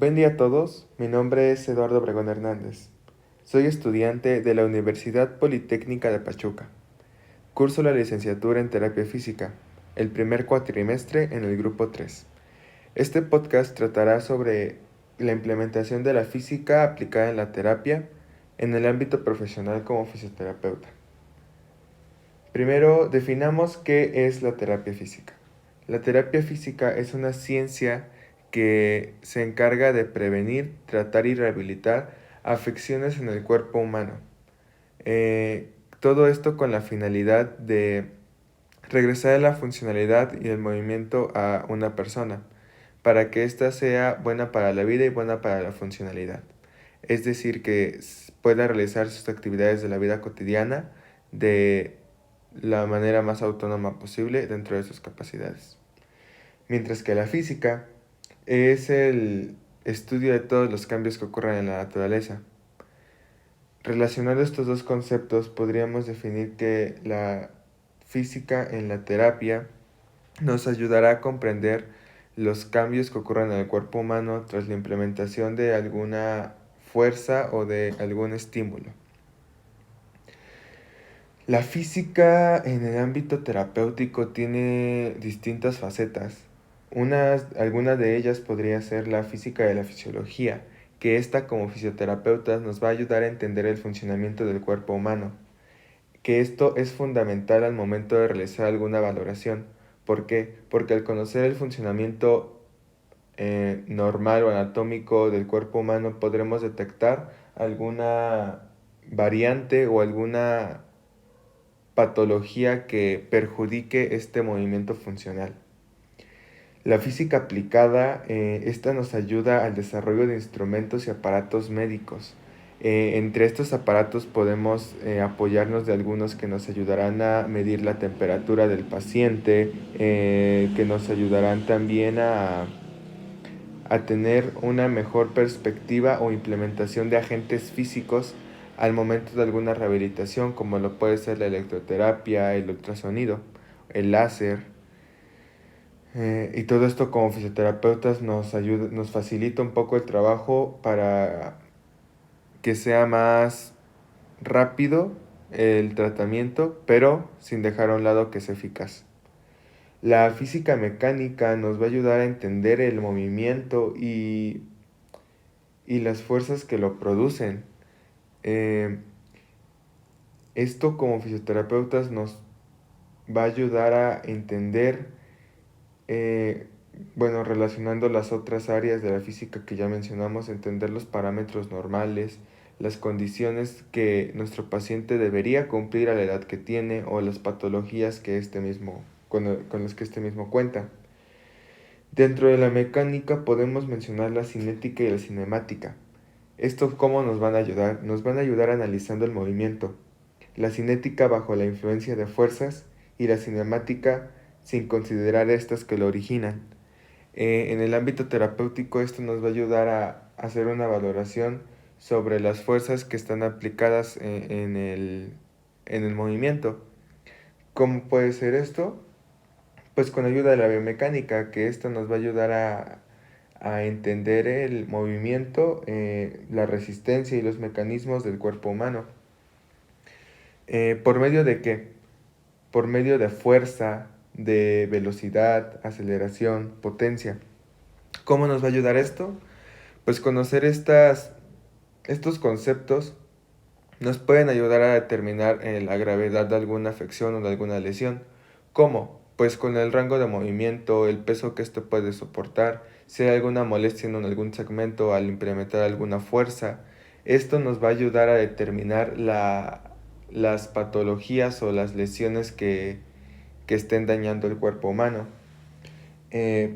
Buen día a todos, mi nombre es Eduardo Obregón Hernández. Soy estudiante de la Universidad Politécnica de Pachuca. Curso la licenciatura en Terapia Física, el primer cuatrimestre en el grupo 3. Este podcast tratará sobre la implementación de la física aplicada en la terapia en el ámbito profesional como fisioterapeuta. Primero, definamos qué es la terapia física. La terapia física es una ciencia que se encarga de prevenir, tratar y rehabilitar afecciones en el cuerpo humano. Todo esto con la finalidad de regresar la funcionalidad y el movimiento a una persona, para que ésta sea buena para la vida y buena para la funcionalidad. Es decir, que pueda realizar sus actividades de la vida cotidiana de la manera más autónoma posible dentro de sus capacidades. Mientras que la física es el estudio de todos los cambios que ocurren en la naturaleza. Relacionando estos dos conceptos, podríamos definir que la física en la terapia nos ayudará a comprender los cambios que ocurren en el cuerpo humano tras la implementación de alguna fuerza o de algún estímulo. La física en el ámbito terapéutico tiene distintas facetas. Algunas de ellas podría ser la física de la fisiología, que esta como fisioterapeutas nos va a ayudar a entender el funcionamiento del cuerpo humano, que esto es fundamental al momento de realizar alguna valoración. ¿Por qué? Porque al conocer el funcionamiento normal o anatómico del cuerpo humano podremos detectar alguna variante o alguna patología que perjudique este movimiento funcional. La física aplicada, esta nos ayuda al desarrollo de instrumentos y aparatos médicos. Entre estos aparatos podemos apoyarnos de algunos que nos ayudarán a medir la temperatura del paciente, que nos ayudarán también a tener una mejor perspectiva o implementación de agentes físicos al momento de alguna rehabilitación, como lo puede ser la electroterapia, el ultrasonido, el láser. Y todo esto como fisioterapeutas nos facilita un poco el trabajo para que sea más rápido el tratamiento, pero sin dejar a un lado que sea eficaz. La física mecánica nos va a ayudar a entender el movimiento y las fuerzas que lo producen. Eh, Esto como fisioterapeutas nos va a ayudar a entender, eh, relacionando las otras áreas de la física que ya mencionamos, entender los parámetros normales, las condiciones que nuestro paciente debería cumplir a la edad que tiene o las patologías que con las que este mismo cuenta. Dentro de la mecánica podemos mencionar la cinética y la cinemática. ¿Estos cómo nos van a ayudar? Nos van a ayudar analizando el movimiento, la cinética bajo la influencia de fuerzas y la cinemática sin considerar estas que lo originan. En el ámbito terapéutico esto nos va a ayudar a hacer una valoración sobre las fuerzas que están aplicadas en el movimiento. ¿Cómo puede ser esto? Pues con ayuda de la biomecánica, que esto nos va a ayudar a entender el movimiento, la resistencia y los mecanismos del cuerpo humano. ¿Por medio de qué? Por medio de fuerza, de velocidad, aceleración, potencia. ¿Cómo nos va a ayudar esto? Pues conocer estos conceptos nos pueden ayudar a determinar la gravedad de alguna afección o de alguna lesión. ¿Cómo? Pues con el rango de movimiento, el peso que esto puede soportar, si hay alguna molestia en algún segmento al implementar alguna fuerza. Esto nos va a ayudar a determinar las patologías o las lesiones que estén dañando el cuerpo humano.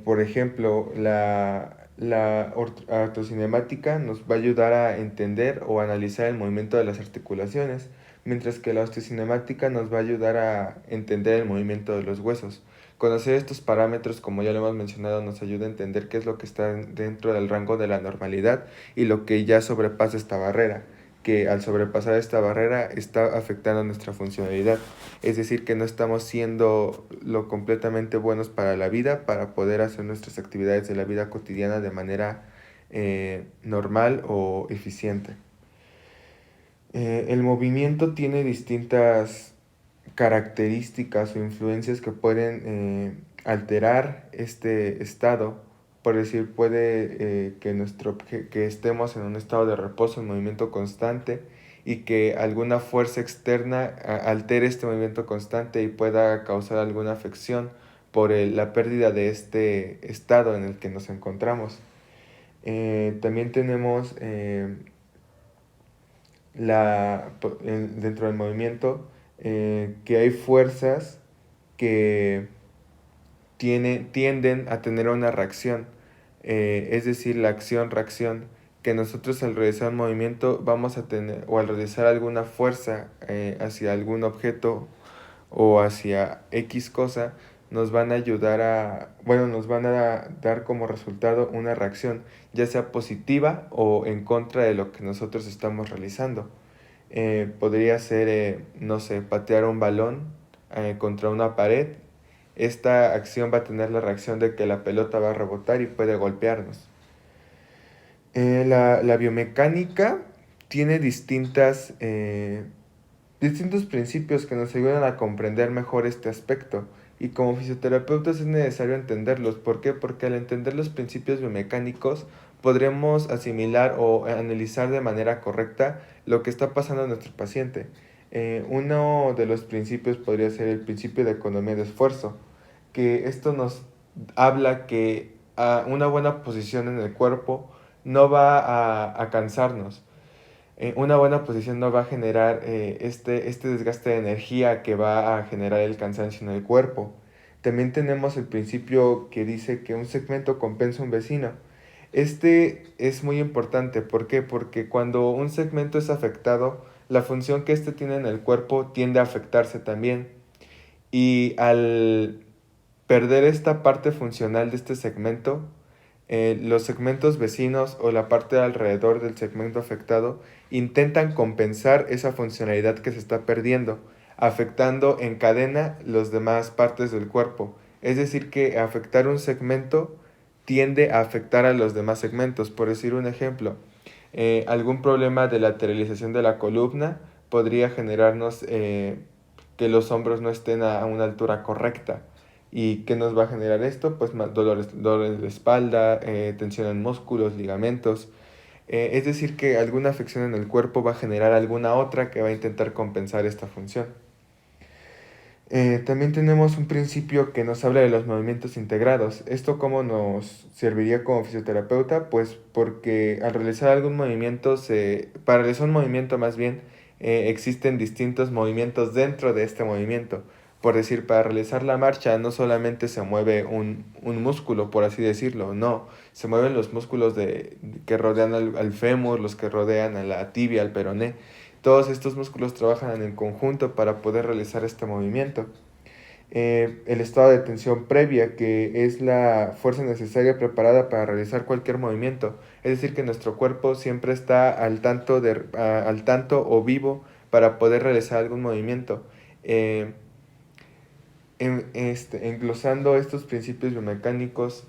Por ejemplo, la ortocinemática nos va a ayudar a entender o analizar el movimiento de las articulaciones, mientras que la osteocinemática nos va a ayudar a entender el movimiento de los huesos. Conocer estos parámetros, como ya lo hemos mencionado, nos ayuda a entender qué es lo que está dentro del rango de la normalidad y lo que ya sobrepasa esta barrera, que al sobrepasar esta barrera está afectando nuestra funcionalidad. Es decir, que no estamos siendo lo completamente buenos para la vida, para poder hacer nuestras actividades de la vida cotidiana de manera normal o eficiente. El movimiento tiene distintas características o influencias que pueden alterar este estado. Por decir, puede que estemos en un estado de reposo, en movimiento constante, y que alguna fuerza externa altere este movimiento constante y pueda causar alguna afección por la pérdida de este estado en el que nos encontramos. También tenemos dentro del movimiento que hay fuerzas que tienden a tener una reacción, es decir, la acción-reacción, que nosotros al realizar un movimiento vamos a tener, o al realizar alguna fuerza hacia algún objeto o hacia X cosa, nos van a ayudar nos van a dar como resultado una reacción, ya sea positiva o en contra de lo que nosotros estamos realizando. Podría ser, no sé, patear un balón contra una pared. Esta acción va a tener la reacción de que la pelota va a rebotar y puede golpearnos. La biomecánica tiene distintos principios que nos ayudan a comprender mejor este aspecto. Y como fisioterapeutas es necesario entenderlos. ¿Por qué? Porque al entender los principios biomecánicos podremos asimilar o analizar de manera correcta lo que está pasando a nuestro paciente. Uno de los principios podría ser el principio de economía de esfuerzo, que esto nos habla que una buena posición en el cuerpo no va a cansarnos. Una buena posición no va a generar este desgaste de energía que va a generar el cansancio en el cuerpo. También tenemos el principio que dice que un segmento compensa a un vecino. Este es muy importante. ¿Por qué? Porque cuando un segmento es afectado, la función que éste tiene en el cuerpo tiende a afectarse también. Y al perder esta parte funcional de este segmento, los segmentos vecinos o la parte alrededor del segmento afectado intentan compensar esa funcionalidad que se está perdiendo, afectando en cadena las demás partes del cuerpo. Es decir, que afectar un segmento tiende a afectar a los demás segmentos. Por decir un ejemplo, algún problema de lateralización de la columna podría generarnos que los hombros no estén a una altura correcta. ¿Y qué nos va a generar esto? Pues dolores de espalda, tensión en músculos, ligamentos. Es decir, que alguna afección en el cuerpo va a generar alguna otra que va a intentar compensar esta función. También tenemos un principio que nos habla de los movimientos integrados. ¿Esto cómo nos serviría como fisioterapeuta? Pues porque al realizar algún movimiento, para realizar un movimiento más bien, existen distintos movimientos dentro de este movimiento. Por decir, para realizar la marcha no solamente se mueve un músculo, por así decirlo, no, se mueven los músculos que rodean al fémur, los que rodean a la tibia, al peroné. Todos estos músculos trabajan en conjunto para poder realizar este movimiento. El estado de tensión previa, que es la fuerza necesaria preparada para realizar cualquier movimiento. Es decir, que nuestro cuerpo siempre está al tanto o vivo para poder realizar algún movimiento. Englosando estos principios biomecánicos,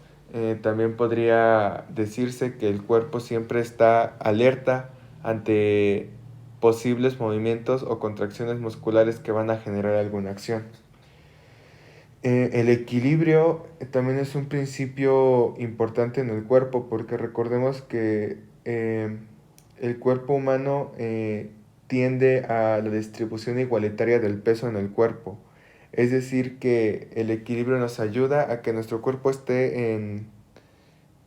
también podría decirse que el cuerpo siempre está alerta ante posibles movimientos o contracciones musculares que van a generar alguna acción. El equilibrio también es un principio importante en el cuerpo porque recordemos que el cuerpo humano tiende a la distribución igualitaria del peso en el cuerpo. Es decir, que el equilibrio nos ayuda a que nuestro cuerpo esté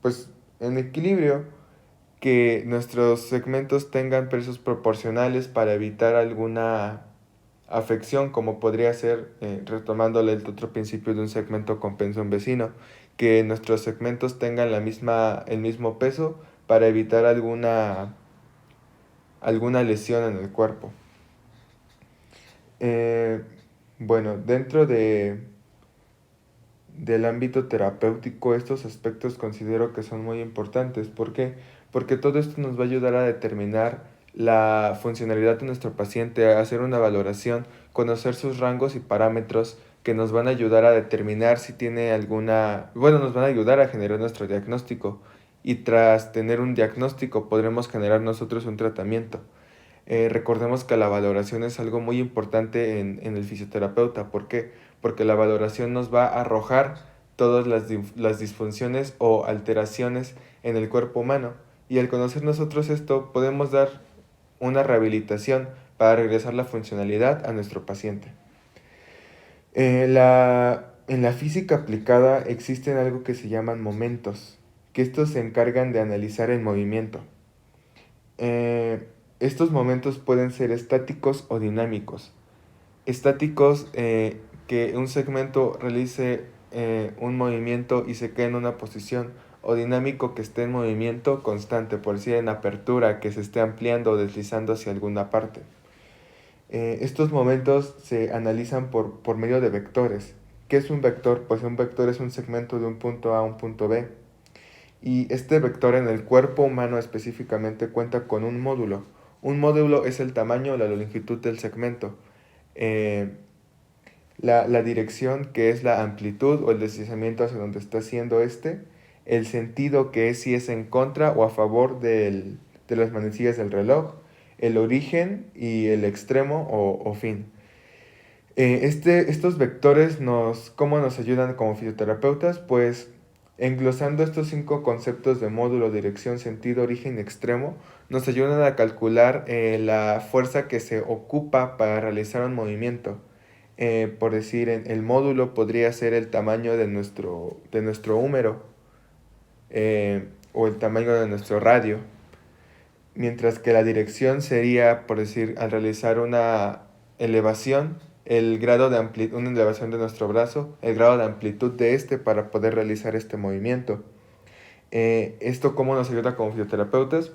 pues, en equilibrio, que nuestros segmentos tengan pesos proporcionales para evitar alguna afección, como podría ser, retomándole el otro principio de un segmento compensa a un vecino, que nuestros segmentos tengan el mismo peso para evitar alguna lesión en el cuerpo. Eh, bueno, dentro del ámbito terapéutico, estos aspectos considero que son muy importantes. ¿Por qué? Porque todo esto nos va a ayudar a determinar la funcionalidad de nuestro paciente, a hacer una valoración, conocer sus rangos y parámetros que nos van a ayudar a determinar si tiene nos van a ayudar a generar nuestro diagnóstico y tras tener un diagnóstico podremos generar nosotros un tratamiento. Recordemos que la valoración es algo muy importante en el fisioterapeuta. ¿Por qué? Porque la valoración nos va a arrojar todas las disfunciones o alteraciones en el cuerpo humano. Y al conocer nosotros esto, podemos dar una rehabilitación para regresar la funcionalidad a nuestro paciente. En la física aplicada existen algo que se llaman momentos, que estos se encargan de analizar el movimiento. Eh, Estos momentos pueden ser estáticos o dinámicos. Estáticos, que un segmento realice un movimiento y se quede en una posición, o dinámico, que esté en movimiento constante, por decir en apertura, que se esté ampliando o deslizando hacia alguna parte. Estos momentos se analizan por medio de vectores. ¿Qué es un vector? Pues un vector es un segmento de un punto A a un punto B. Y este vector en el cuerpo humano específicamente cuenta con un módulo. Un módulo es el tamaño o la longitud del segmento. Eh, la dirección, que es la amplitud o el deslizamiento hacia donde está haciendo este. El sentido, que es si es en contra o a favor de las manecillas del reloj. El origen y el extremo o fin. Estos vectores ¿cómo nos ayudan como fisioterapeutas? Pues englosando estos 5 conceptos de módulo, dirección, sentido, origen y extremo, nos ayudan a calcular la fuerza que se ocupa para realizar un movimiento. Por decir, el módulo podría ser el tamaño de nuestro húmero, o el tamaño de nuestro radio, mientras que la dirección sería, por decir, al realizar una elevación, el grado de una elevación de nuestro brazo, el grado de amplitud de este para poder realizar este movimiento. ¿Esto cómo nos ayuda como fisioterapeutas?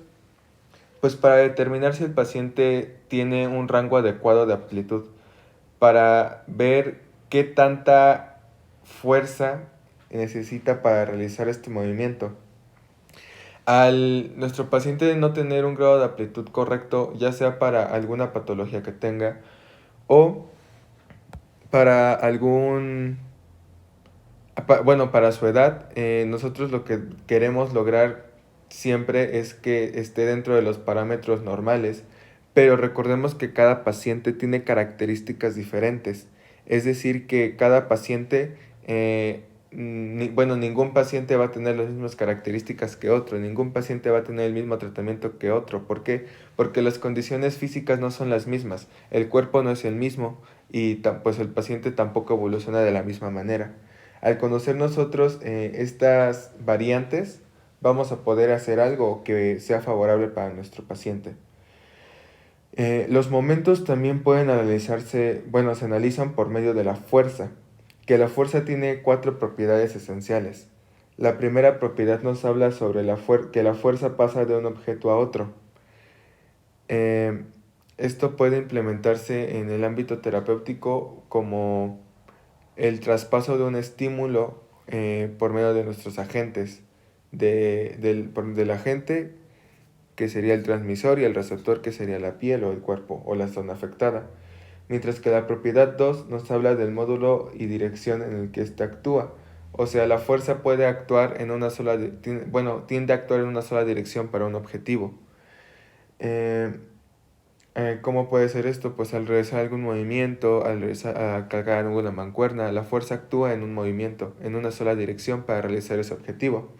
Pues para determinar si el paciente tiene un rango adecuado de amplitud, para ver qué tanta fuerza necesita para realizar este movimiento. Al nuestro paciente no tener un grado de amplitud correcto, ya sea para alguna patología que tenga o para bueno, para su edad, nosotros lo que queremos lograr siempre es que esté dentro de los parámetros normales, pero recordemos que cada paciente tiene características diferentes. Es decir, que cada paciente, bueno, ningún paciente va a tener las mismas características que otro, ningún paciente va a tener el mismo tratamiento que otro. ¿Por qué? Porque las condiciones físicas no son las mismas, el cuerpo no es el mismo y pues el paciente tampoco evoluciona de la misma manera. Al conocer nosotros estas variantes, vamos a poder hacer algo que sea favorable para nuestro paciente. Los momentos también pueden analizarse, bueno, se analizan por medio de la fuerza, que la fuerza tiene 4 propiedades esenciales. La primera propiedad nos habla sobre que la fuerza pasa de un objeto a otro. Eh, Esto puede implementarse en el ámbito terapéutico como el traspaso de un estímulo por medio de nuestros agentes, del agente, que sería el transmisor, y el receptor, que sería la piel o el cuerpo o la zona afectada. Mientras que la propiedad 2 nos habla del módulo y dirección en el que éste actúa. O sea, la fuerza puede actuar en una sola, tiende a actuar en una sola dirección para un objetivo. ¿Cómo puede ser esto? Pues al realizar algún movimiento, a cargar alguna mancuerna, la fuerza actúa en un movimiento, en una sola dirección para realizar ese objetivo.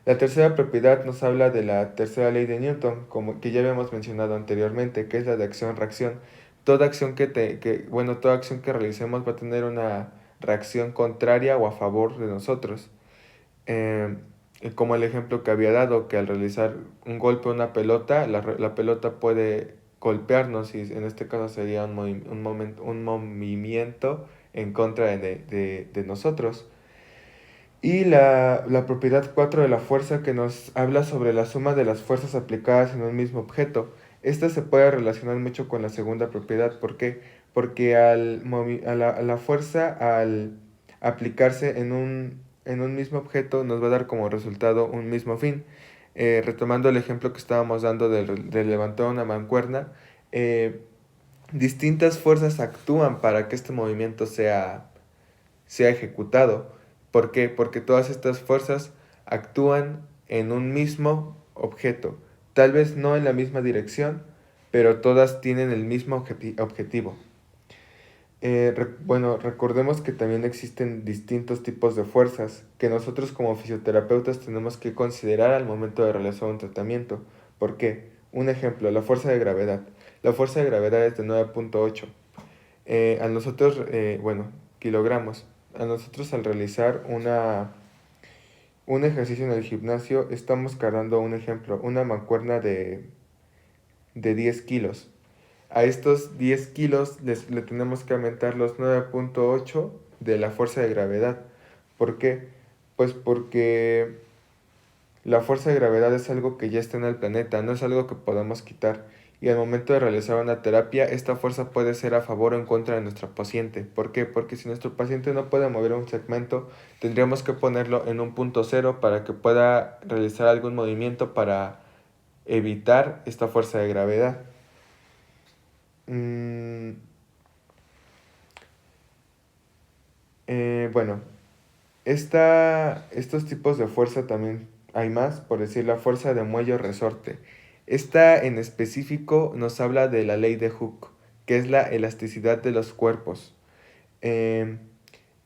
La tercera propiedad nos habla de la tercera ley de Newton, como que ya habíamos mencionado anteriormente, que es la de acción-reacción. Toda acción que realicemos va a tener una reacción contraria o a favor de nosotros. Como el ejemplo que había dado, que al realizar un golpe a una pelota, la pelota puede golpearnos, y en este caso sería un movimiento en contra de nosotros. Y la propiedad 4 de la fuerza, que nos habla sobre la suma de las fuerzas aplicadas en un mismo objeto. Esta se puede relacionar mucho con la segunda propiedad. ¿Por qué? Porque a la fuerza, al aplicarse en un mismo objeto, nos va a dar como resultado un mismo fin. Retomando el ejemplo que estábamos dando de levantar una mancuerna, distintas fuerzas actúan para que este movimiento sea ejecutado. ¿Por qué? Porque todas estas fuerzas actúan en un mismo objeto, tal vez no en la misma dirección, pero todas tienen el mismo objetivo. Bueno, recordemos que también existen distintos tipos de fuerzas que nosotros como fisioterapeutas tenemos que considerar al momento de realizar un tratamiento. ¿Por qué? Un ejemplo, la fuerza de gravedad. La fuerza de gravedad es de 9.8. A nosotros, bueno, kilogramos. A nosotros al realizar un ejercicio en el gimnasio estamos cargando un ejemplo, una mancuerna de 10 kilos. A estos 10 kilos le tenemos que aumentar los 9.8 de la fuerza de gravedad. ¿Por qué? Pues porque la fuerza de gravedad es algo que ya está en el planeta, no es algo que podamos quitar. Y al momento de realizar una terapia, esta fuerza puede ser a favor o en contra de nuestro paciente. ¿Por qué? Porque si nuestro paciente no puede mover un segmento, tendríamos que ponerlo en un punto cero para que pueda realizar algún movimiento para evitar esta fuerza de gravedad. Mm, bueno, estos tipos de fuerza también hay más, por decir la fuerza de muelle o resorte. Esta en específico nos habla de la ley de Hooke, que es la elasticidad de los cuerpos. Em,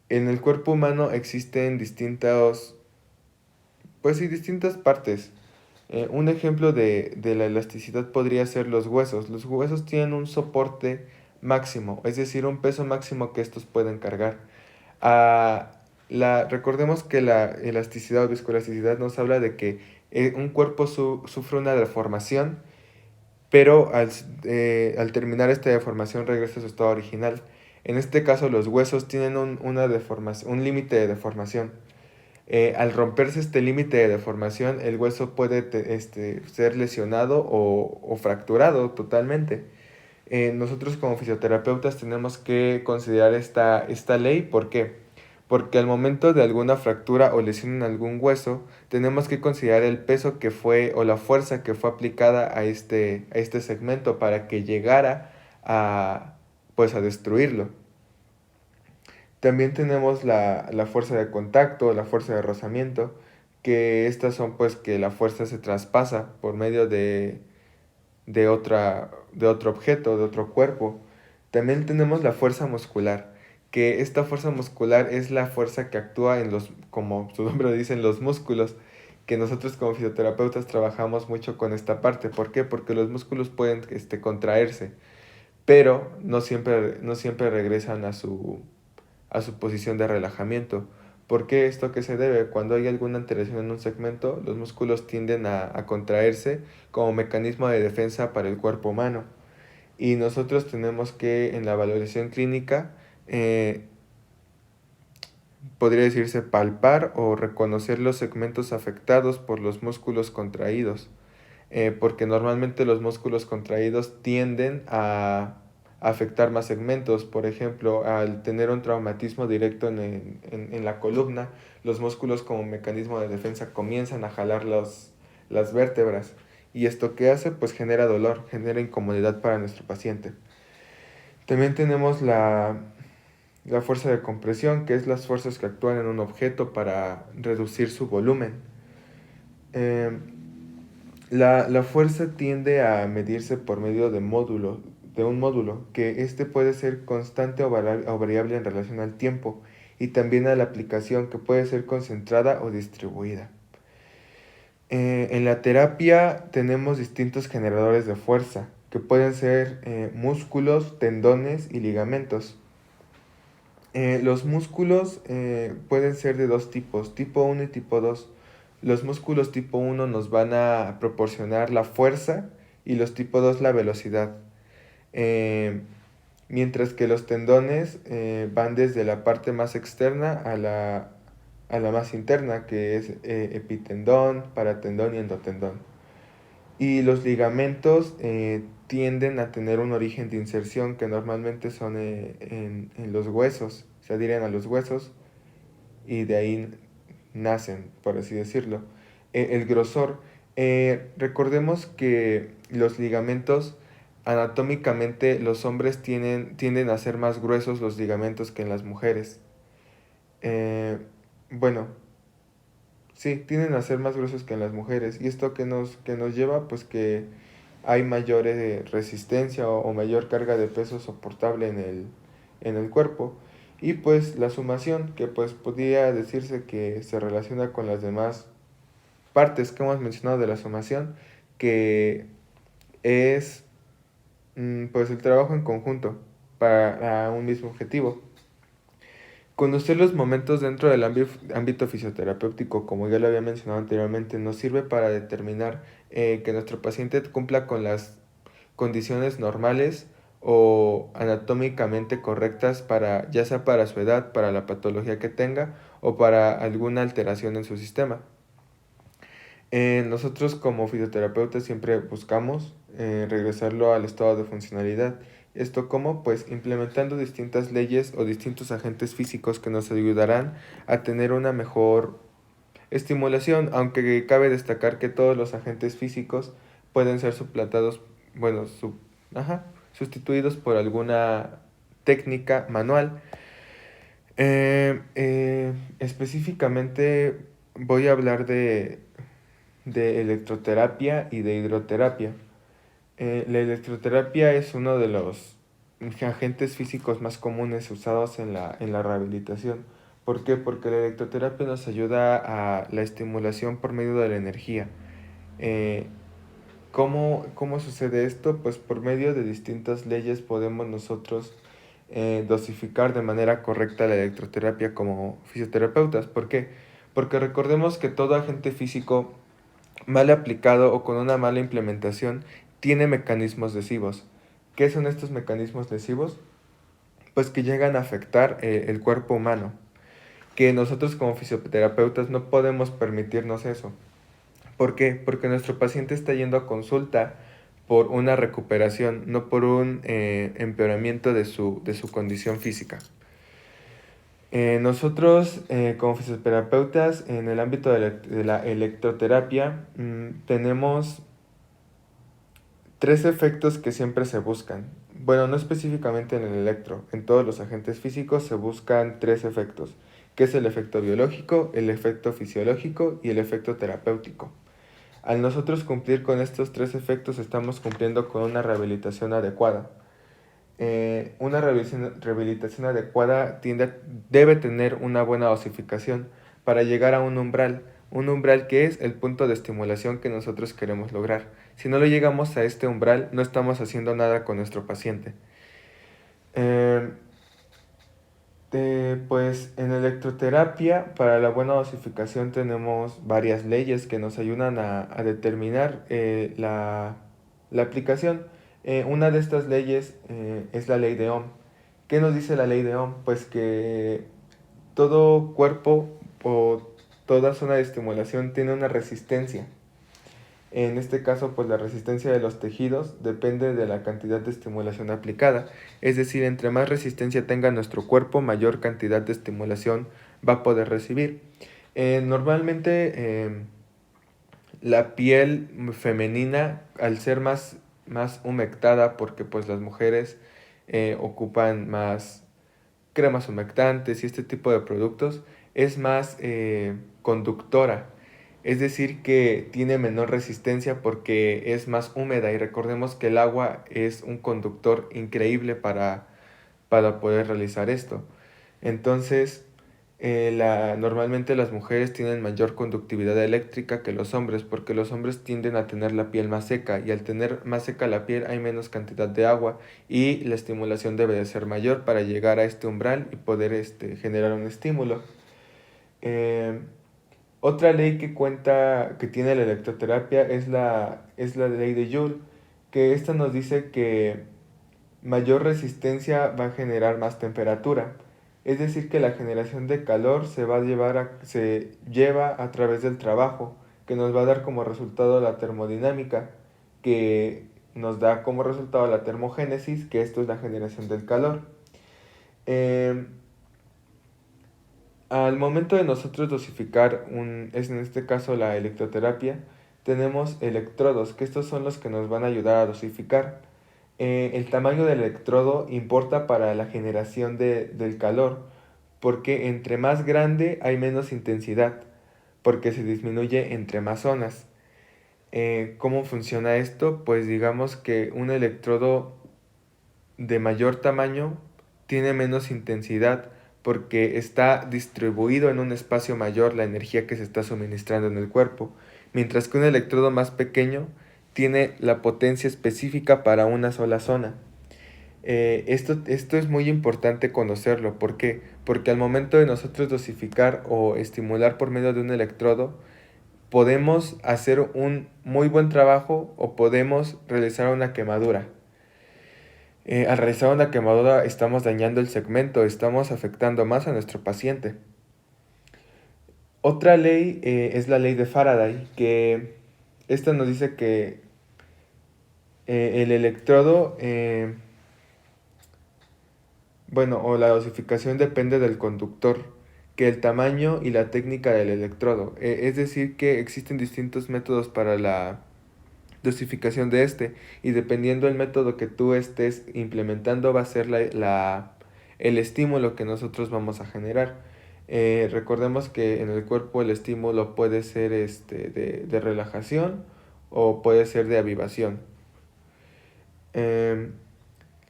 en el cuerpo humano existen pues sí, distintas partes. Un ejemplo de la elasticidad podría ser los huesos. Los huesos tienen un soporte máximo, es decir, un peso máximo que estos pueden cargar. Ah, recordemos que la elasticidad o viscoelasticidad nos habla de que un cuerpo sufre una deformación, pero al terminar esta deformación regresa a su estado original. En este caso, los huesos tienen una deformación, un límite de deformación. Al romperse este límite de deformación, el hueso puede ser lesionado o fracturado totalmente. Nosotros como fisioterapeutas tenemos que considerar esta ley. ¿Por qué? Porque al momento de alguna fractura o lesión en algún hueso, tenemos que considerar el peso que fue o la fuerza que fue aplicada a este segmento para que llegara a, pues, a destruirlo. También tenemos la fuerza de contacto, la fuerza de rozamiento, que estas son pues que la fuerza se traspasa por medio de otro objeto, de otro cuerpo. También tenemos la fuerza muscular, que esta fuerza muscular es la fuerza que actúa en como su nombre lo dice, en los músculos, que nosotros como fisioterapeutas trabajamos mucho con esta parte. ¿Por qué? Porque los músculos pueden contraerse, pero no siempre regresan a su posición de relajamiento. ¿Por qué esto que se debe? Cuando hay alguna alteración en un segmento, los músculos tienden a contraerse como mecanismo de defensa para el cuerpo humano. Y nosotros tenemos que, en la valoración clínica, podría decirse palpar o reconocer los segmentos afectados por los músculos contraídos, porque normalmente los músculos contraídos tienden a afectar más segmentos. Por ejemplo, al tener un traumatismo directo en la columna, los músculos como mecanismo de defensa comienzan a jalar las vértebras. ¿Y esto qué hace? Pues genera dolor, genera incomodidad para nuestro paciente. También tenemos la fuerza de compresión, que es las fuerzas que actúan en un objeto para reducir su volumen. Eh, la fuerza tiende a medirse por medio de un módulo, que este puede ser constante o variable en relación al tiempo, y también a la aplicación, que puede ser concentrada o distribuida. En la terapia tenemos distintos generadores de fuerza, que pueden ser músculos, tendones y ligamentos. Los músculos pueden ser de dos tipos, tipo 1 y tipo 2. Los músculos tipo 1 nos van a proporcionar la fuerza y los tipo 2 la velocidad. Eh, Mientras que los tendones van desde la parte más externa a la más interna, que es epitendón, paratendón y endotendón. Y los ligamentos tienden a tener un origen de inserción que normalmente son en los huesos, se adhieren a los huesos y de ahí nacen, por así decirlo. El grosor, recordemos que los ligamentos, anatómicamente, los hombres tienden a ser más gruesos los ligamentos que en las mujeres. Eh, bueno, sí, tienden a ser más gruesos que en las mujeres. ¿Y esto que nos lleva? Pues que hay mayor resistencia o mayor carga de peso soportable en el cuerpo. Y pues la sumación, que pues podría decirse que se relaciona con las demás partes que hemos mencionado de la sumación, que es pues el trabajo en conjunto para un mismo objetivo. Conocer los momentos dentro del ámbito fisioterapéutico, como ya lo había mencionado anteriormente, nos sirve para determinar que nuestro paciente cumpla con las condiciones normales o anatómicamente correctas para, ya sea para su edad, para la patología que tenga o para alguna alteración en su sistema. Nosotros como fisioterapeutas siempre buscamos regresarlo al estado de funcionalidad. ¿Esto cómo? Pues implementando distintas leyes o distintos agentes físicos que nos ayudarán a tener una mejor estimulación, aunque cabe destacar que todos los agentes físicos pueden ser suplantados, bueno, sustituidos por alguna técnica manual. Específicamente voy a hablar de electroterapia y de hidroterapia. La electroterapia es uno de los agentes físicos más comunes usados en la rehabilitación. ¿Por qué? Porque la electroterapia nos ayuda a la estimulación por medio de la energía. Eh, ¿cómo sucede esto? Pues por medio de distintas leyes podemos nosotros dosificar de manera correcta la electroterapia como fisioterapeutas. ¿Por qué? Porque recordemos que todo agente físico mal aplicado o con una mala implementación tiene mecanismos lesivos. ¿Qué son estos mecanismos lesivos? Pues que llegan a afectar el cuerpo humano, que nosotros como fisioterapeutas no podemos permitirnos eso. ¿Por qué? Porque nuestro paciente está yendo a consulta por una recuperación, no por un empeoramiento de su condición física. Nosotros como fisioterapeutas en el ámbito de la electroterapia tenemos tres efectos que siempre se buscan. Bueno, no específicamente en el electro, en todos los agentes físicos se buscan tres efectos, que es el efecto biológico, el efecto fisiológico y el efecto terapéutico. Al nosotros cumplir con estos tres efectos estamos cumpliendo con una rehabilitación adecuada. Una rehabilitación adecuada debe tener una buena dosificación para llegar a un umbral que es el punto de estimulación que nosotros queremos lograr. Si no lo llegamos a este umbral, no estamos haciendo nada con nuestro paciente. Eh, pues en electroterapia, para la buena dosificación tenemos varias leyes que nos ayudan a determinar la aplicación. Una de estas leyes es la ley de Ohm. ¿Qué nos dice la ley de Ohm? Pues que todo cuerpo o toda zona de estimulación tiene una resistencia. En este caso, pues la resistencia de los tejidos depende de la cantidad de estimulación aplicada. Es decir, entre más resistencia tenga nuestro cuerpo, mayor cantidad de estimulación va a poder recibir. Normalmente la piel femenina, al ser más humectada, porque pues las mujeres ocupan más cremas humectantes y este tipo de productos, es más conductora. Es decir, que tiene menor resistencia porque es más húmeda y recordemos que el agua es un conductor increíble para poder realizar esto. Entonces, normalmente las mujeres tienen mayor conductividad eléctrica que los hombres porque los hombres tienden a tener la piel más seca y al tener más seca la piel hay menos cantidad de agua y la estimulación debe de ser mayor para llegar a este umbral y poder generar un estímulo. Eh, Otra ley que tiene la electroterapia es la ley de Joule, que esta nos dice que mayor resistencia va a generar más temperatura. Es decir, que la generación de calor se lleva a través del trabajo, que nos va a dar como resultado la termodinámica, que nos da como resultado la termogénesis, que esto es la generación del calor. Eh, Al momento de nosotros dosificar es en este caso la electroterapia, tenemos electrodos, que estos son los que nos van a ayudar a dosificar. El tamaño del electrodo importa para la generación del calor, porque entre más grande hay menos intensidad. porque se disminuye entre más zonas. ¿Cómo funciona esto? Pues digamos que un electrodo de mayor tamaño tiene menos intensidad porque está distribuido en un espacio mayor la energía que se está suministrando en el cuerpo, mientras que un electrodo más pequeño tiene la potencia específica para una sola zona. Esto es muy importante conocerlo. ¿Por qué? Porque al momento de nosotros dosificar o estimular por medio de un electrodo, podemos hacer un muy buen trabajo o podemos realizar una quemadura. Al realizar una quemadura estamos dañando el segmento, estamos afectando más a nuestro paciente. Otra ley es la ley de Faraday, que esta nos dice que el electrodo, o la dosificación depende del conductor, que el tamaño y la técnica del electrodo. Es decir, que existen distintos métodos para la dosificación de este, y dependiendo del método que tú estés implementando va a ser el estímulo que nosotros vamos a generar. Recordemos que en el cuerpo el estímulo puede ser de relajación o puede ser de avivación.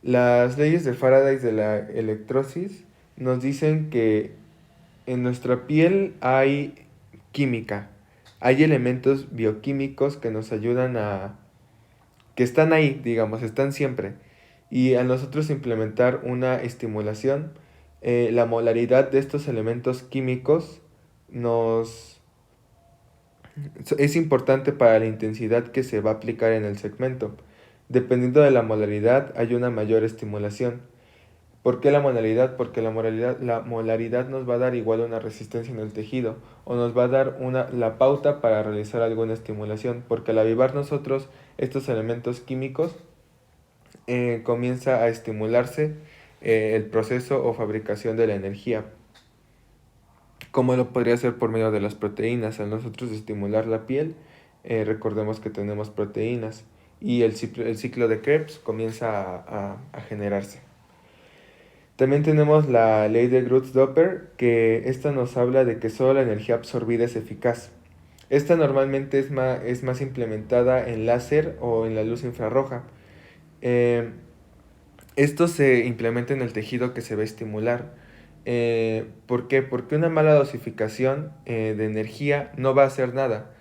Las leyes de Faraday de la electrosis nos dicen que en nuestra piel hay química, hay elementos bioquímicos que nos ayudan que están ahí, digamos, están siempre. Y a nosotros implementar una estimulación, la molaridad de estos elementos químicos es importante para la intensidad que se va a aplicar en el segmento. Dependiendo de la molaridad hay una mayor estimulación. ¿Por qué la molaridad? Porque la molaridad nos va a dar igual una resistencia en el tejido o nos va a dar la pauta para realizar alguna estimulación, porque al avivar nosotros estos elementos químicos comienza a estimularse el proceso o fabricación de la energía. ¿Cómo lo podría hacer? Por medio de las proteínas. Al nosotros estimular la piel, recordemos que tenemos proteínas y el ciclo de Krebs comienza a generarse. También tenemos la ley de Grotz-Doppler, que esta nos habla de que solo la energía absorbida es eficaz. Esta normalmente es más implementada en láser o en la luz infrarroja. Esto se implementa en el tejido que se va a estimular. ¿Por qué? Porque una mala dosificación de energía no va a hacer nada.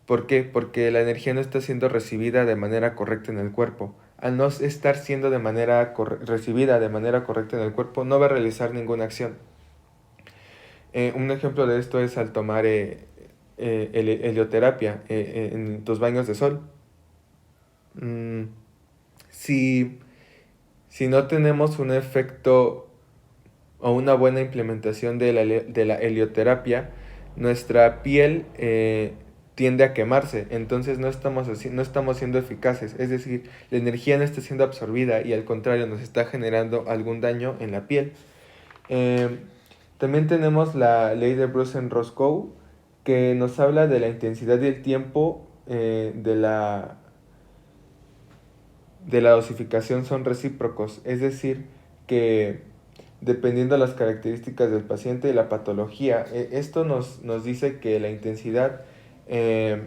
¿Por qué? Porque la energía no está siendo recibida de manera correcta en el cuerpo. Al no estar siendo recibida de manera correcta en el cuerpo, no va a realizar ninguna acción. Un ejemplo de esto es al tomar helioterapia en tus baños de sol. Mm, si, si no tenemos un efecto o una buena implementación de la helioterapia, nuestra piel tiende a quemarse, entonces no estamos siendo eficaces, es decir, la energía no está siendo absorbida y al contrario nos está generando algún daño en la piel. También tenemos la ley de Brusen-Roscoe, que nos habla de la intensidad y el tiempo de la dosificación son recíprocos, es decir, que dependiendo de las características del paciente y la patología, esto nos dice que la intensidad es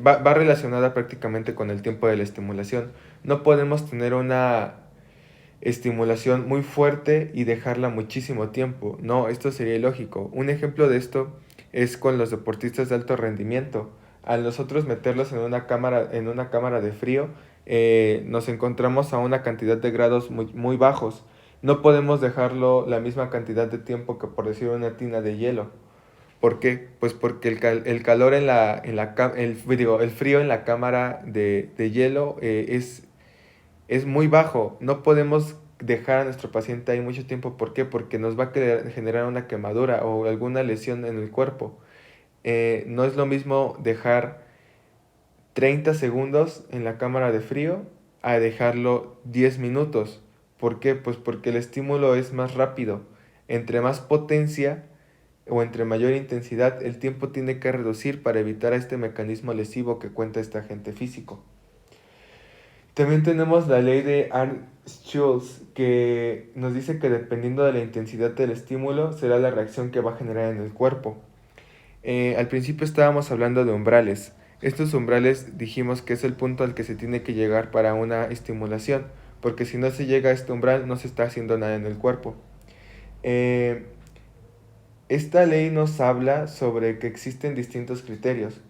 va relacionada prácticamente con el tiempo de la estimulación. No podemos tener una estimulación muy fuerte y dejarla muchísimo tiempo. No, esto sería ilógico. Un ejemplo de esto es con los deportistas de alto rendimiento. Al nosotros meterlos en una cámara de frío, nos encontramos a una cantidad de grados muy bajos. No podemos dejarlo la misma cantidad de tiempo que por decir una tina de hielo. ¿Por qué? Pues porque el calor el frío en la cámara de hielo es muy bajo. No podemos dejar a nuestro paciente ahí mucho tiempo. ¿Por qué? Porque nos va a generar una quemadura o alguna lesión en el cuerpo. No es lo mismo dejar 30 segundos en la cámara de frío a dejarlo 10 minutos. ¿Por qué? Pues porque el estímulo es más rápido. Entre más potencia o entre mayor intensidad, el tiempo tiene que reducir para evitar este mecanismo lesivo que cuenta este agente físico. También tenemos la ley de Schultz, que nos dice que dependiendo de la intensidad del estímulo será la reacción que va a generar en el cuerpo. Al principio estábamos hablando de umbrales. Estos umbrales dijimos que es el punto al que se tiene que llegar para una estimulación, porque si no se llega a este umbral no se está haciendo nada en el cuerpo. Eh, Esta ley nos habla sobre que existen distintos criterios,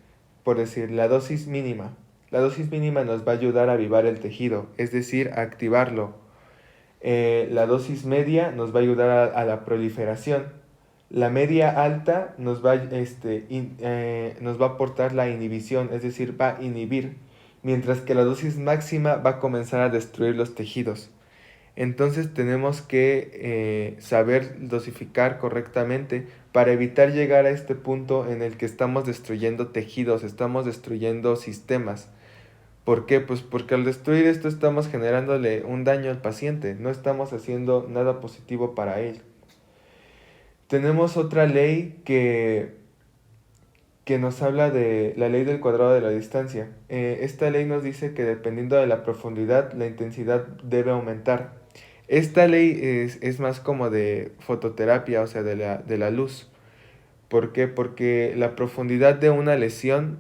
por decir, la dosis mínima. La dosis mínima nos va a ayudar a avivar el tejido, es decir, a activarlo. La dosis media nos va a ayudar a la proliferación. La media alta nos va a aportar la inhibición, es decir, va a inhibir, mientras que la dosis máxima va a comenzar a destruir los tejidos. Entonces tenemos que saber dosificar correctamente para evitar llegar a este punto en el que estamos destruyendo tejidos, estamos destruyendo sistemas. ¿Por qué? Pues porque al destruir esto estamos generándole un daño al paciente, no estamos haciendo nada positivo para él. Tenemos otra ley que nos habla de la ley del cuadrado de la distancia. Esta ley nos dice que dependiendo de la profundidad, la intensidad debe aumentar. Esta ley es más como de fototerapia, o sea, de la luz. ¿Por qué? Porque la profundidad de una lesión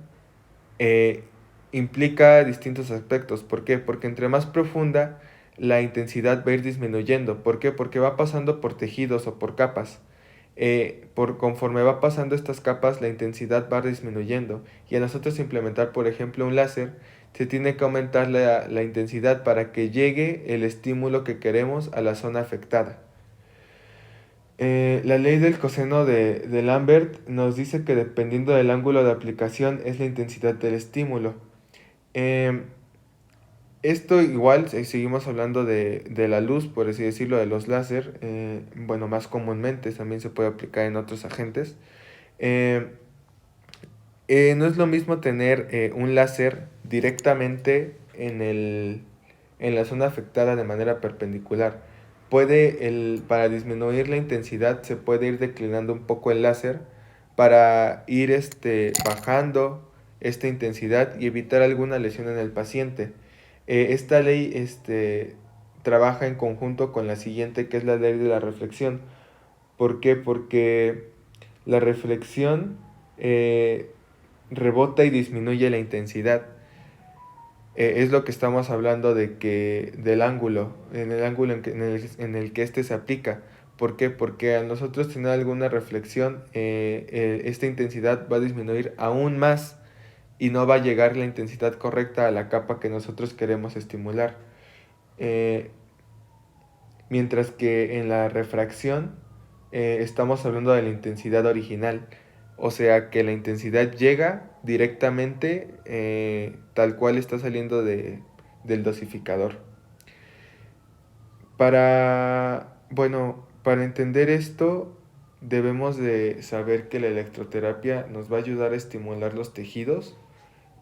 eh, implica distintos aspectos. ¿Por qué? Porque entre más profunda, la intensidad va a ir disminuyendo. ¿Por qué? Porque va pasando por tejidos o por capas. Conforme va pasando estas capas, la intensidad va disminuyendo. Y a nosotros implementar, por ejemplo, un láser, se tiene que aumentar la intensidad para que llegue el estímulo que queremos a la zona afectada. La ley del coseno de Lambert nos dice que dependiendo del ángulo de aplicación es la intensidad del estímulo. Em, Esto igual, seguimos hablando de la luz, por así decirlo, de los láser. Bueno, más comúnmente también se puede aplicar en otros agentes. Eh, no es lo mismo tener un láser directamente en la zona afectada de manera perpendicular. Para disminuir la intensidad se puede ir declinando un poco el láser para ir bajando esta intensidad y evitar alguna lesión en el paciente. Esta ley trabaja en conjunto con la siguiente, que es la ley de la reflexión. ¿Por qué? Porque la reflexión rebota y disminuye la intensidad. Es lo que estamos hablando del ángulo, en el ángulo en el que este se aplica. ¿Por qué? Porque al nosotros tener alguna reflexión, esta intensidad va a disminuir aún más y no va a llegar la intensidad correcta a la capa que nosotros queremos estimular. Eh, Mientras que en la refracción estamos hablando de la intensidad original, o sea que la intensidad llega directamente tal cual está saliendo del dosificador. Para entender esto, debemos de saber que la electroterapia nos va a ayudar a estimular los tejidos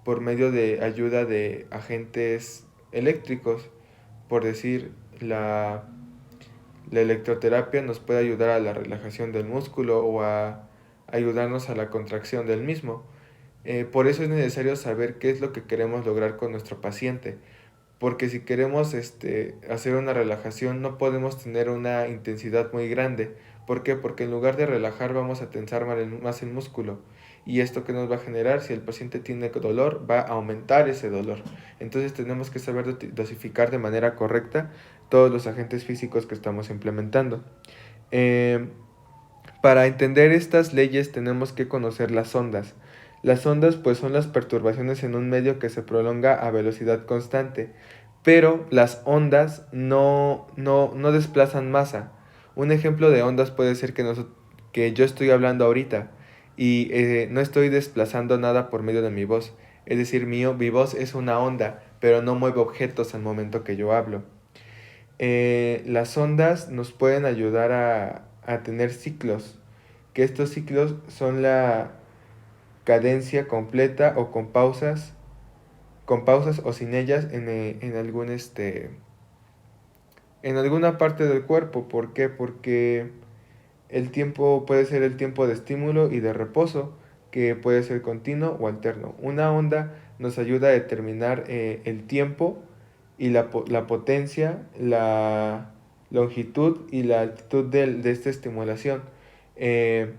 por medio de ayuda de agentes eléctricos. Por decir, la electroterapia nos puede ayudar a la relajación del músculo o a ayudarnos a la contracción del mismo. Por eso es necesario saber qué es lo que queremos lograr con nuestro paciente. Porque si queremos hacer una relajación no podemos tener una intensidad muy grande. ¿Por qué? Porque en lugar de relajar vamos a tensar más el músculo. ¿Y esto qué nos va a generar? Si el paciente tiene dolor, va a aumentar ese dolor. Entonces tenemos que saber dosificar de manera correcta todos los agentes físicos que estamos implementando. Eh, para entender estas leyes tenemos que conocer las ondas. Las ondas pues son las perturbaciones en un medio que se prolonga a velocidad constante, pero las ondas no desplazan masa. Un ejemplo de ondas puede ser que yo estoy hablando ahorita y no estoy desplazando nada por medio de mi voz. Es decir, mi voz es una onda, pero no mueve objetos al momento que yo hablo. Las ondas nos pueden ayudar a tener ciclos, que estos ciclos son la cadencia completa o con pausas o sin ellas en alguna parte del cuerpo. ¿Por qué? Porque el tiempo puede ser el tiempo de estímulo y de reposo, que puede ser continuo o alterno. Una onda nos ayuda a determinar el tiempo y la potencia, la longitud y la altitud de esta estimulación. Eh,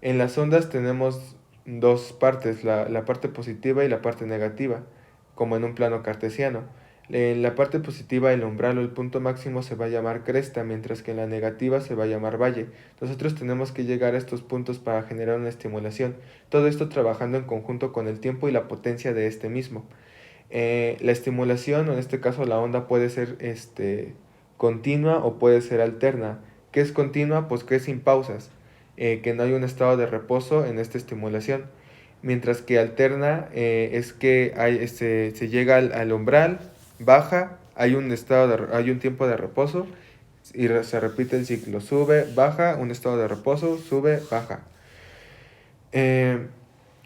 en las ondas tenemos dos partes, la parte positiva y la parte negativa, como en un plano cartesiano. En la parte positiva el umbral o el punto máximo se va a llamar cresta, mientras que en la negativa se va a llamar valle. Nosotros tenemos que llegar a estos puntos para generar una estimulación, todo esto trabajando en conjunto con el tiempo y la potencia de este mismo. La estimulación, o en este caso la onda, puede ser continua o puede ser alterna. ¿Qué es continua? Pues que es sin pausas, que no hay un estado de reposo en esta estimulación. Mientras que alterna es que se llega al umbral, baja, hay un tiempo de reposo y se repite el ciclo. Sube, baja, un estado de reposo, sube, baja. Eh,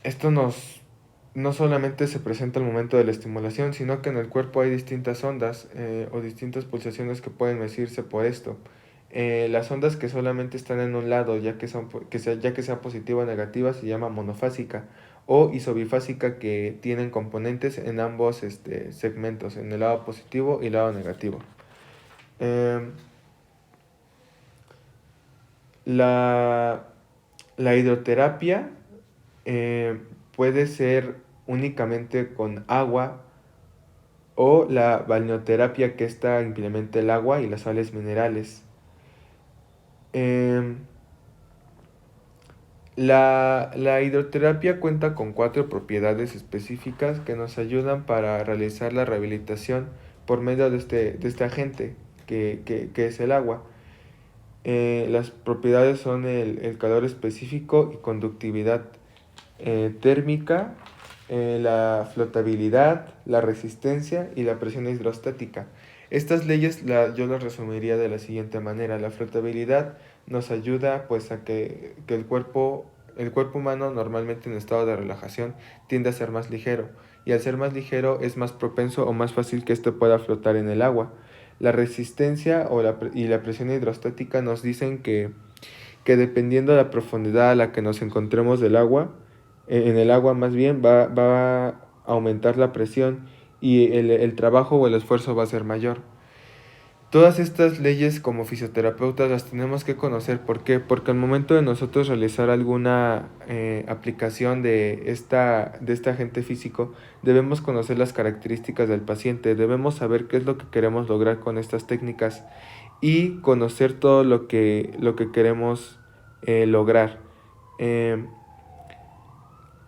esto no solamente se presenta al momento de la estimulación, sino que en el cuerpo hay distintas ondas o distintas pulsaciones que pueden medirse por esto. Las ondas que solamente están en un lado, ya que sea positiva o negativa, se llama monofásica o isobifásica, que tienen componentes en ambos segmentos, en el lado positivo y el lado negativo. Eh, la, la hidroterapia eh, puede ser únicamente con agua, o la balneoterapia, que esta implementa el agua y las sales minerales. Em, la hidroterapia cuenta con 4 propiedades específicas que nos ayudan para realizar la rehabilitación por medio de este agente que es el agua. Las propiedades son el calor específico y conductividad térmica, la flotabilidad, la resistencia y la presión hidrostática. Estas leyes yo las resumiría de la siguiente manera. La flotabilidad nos ayuda pues a que el cuerpo humano, normalmente en estado de relajación, tiende a ser más ligero, y al ser más ligero es más propenso o más fácil que éste pueda flotar en el agua. La resistencia y la presión hidrostática nos dicen que dependiendo de la profundidad a la que nos encontremos del agua, en el agua más bien, va a aumentar la presión y el trabajo o el esfuerzo va a ser mayor. Todas estas leyes como fisioterapeutas las tenemos que conocer. ¿Por qué? Porque al momento de nosotros realizar alguna aplicación de este agente físico, debemos conocer las características del paciente, debemos saber qué es lo que queremos lograr con estas técnicas y conocer todo lo que queremos lograr. Eh,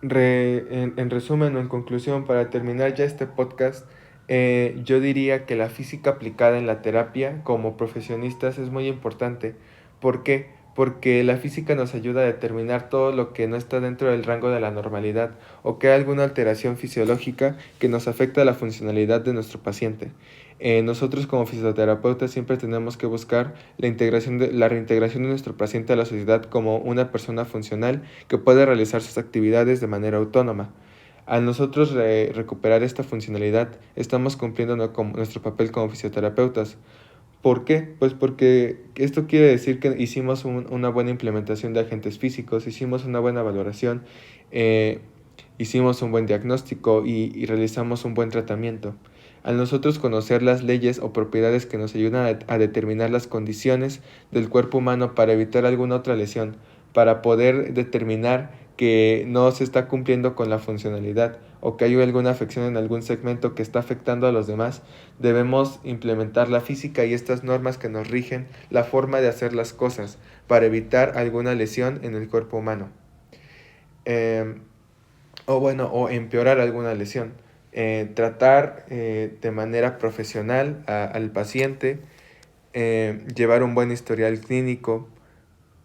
en resumen o en conclusión, para terminar ya este podcast, yo diría que la física aplicada en la terapia como profesionistas es muy importante. ¿Por qué? Porque la física nos ayuda a determinar todo lo que no está dentro del rango de la normalidad o que hay alguna alteración fisiológica que nos afecta a la funcionalidad de nuestro paciente. Nosotros como fisioterapeutas siempre tenemos que buscar la reintegración de nuestro paciente a la sociedad como una persona funcional que puede realizar sus actividades de manera autónoma. Al nosotros recuperar esta funcionalidad, estamos cumpliendo nuestro papel como fisioterapeutas. ¿Por qué? Pues porque esto quiere decir que hicimos una buena implementación de agentes físicos, hicimos una buena valoración, eh, hicimos un buen diagnóstico y realizamos un buen tratamiento. Al nosotros conocer las leyes o propiedades que nos ayudan a determinar las condiciones del cuerpo humano para evitar alguna otra lesión, para poder determinar que no se está cumpliendo con la funcionalidad o que hay alguna afección en algún segmento que está afectando a los demás, debemos implementar la física y estas normas que nos rigen la forma de hacer las cosas para evitar alguna lesión en el cuerpo humano. Eh, o empeorar alguna lesión. Tratar de manera profesional al paciente, llevar un buen historial clínico.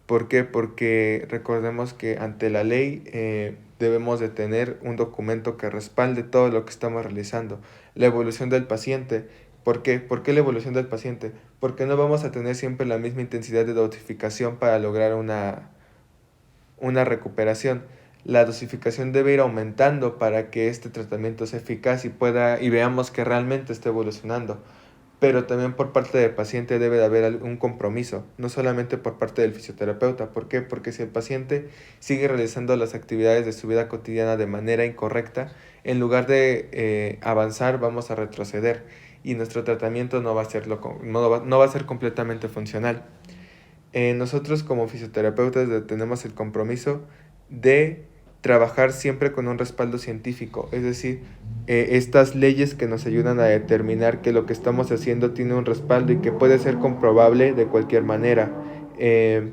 ¿Por qué? Porque recordemos que ante la ley debemos de tener un documento que respalde todo lo que estamos realizando. La evolución del paciente. ¿Por qué? ¿Por qué la evolución del paciente? Porque no vamos a tener siempre la misma intensidad de dosificación para lograr una recuperación. La dosificación debe ir aumentando para que este tratamiento sea eficaz y veamos que realmente está evolucionando. Pero también por parte del paciente debe de haber un compromiso, no solamente por parte del fisioterapeuta. ¿Por qué? Porque si el paciente sigue realizando las actividades de su vida cotidiana de manera incorrecta, en lugar de avanzar, vamos a retroceder. y nuestro tratamiento no va a ser, no va a ser completamente funcional. Nosotros como fisioterapeutas tenemos el compromiso de trabajar siempre con un respaldo científico, es decir, estas leyes que nos ayudan a determinar que lo que estamos haciendo tiene un respaldo y que puede ser comprobable de cualquier manera. Eh,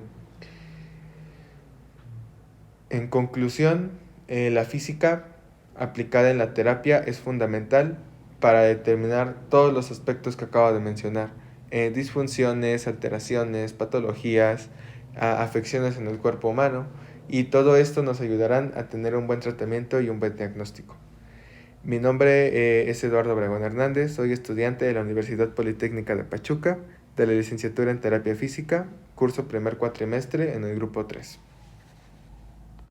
en conclusión, la física aplicada en la terapia es fundamental para determinar todos los aspectos que acabo de mencionar. Disfunciones, alteraciones, patologías, afecciones en el cuerpo humano, y todo esto nos ayudarán a tener un buen tratamiento y un buen diagnóstico. Mi nombre es Eduardo Obregón Hernández, soy estudiante de la Universidad Politécnica de Pachuca, de la licenciatura en Terapia Física, curso primer cuatrimestre en el grupo 3.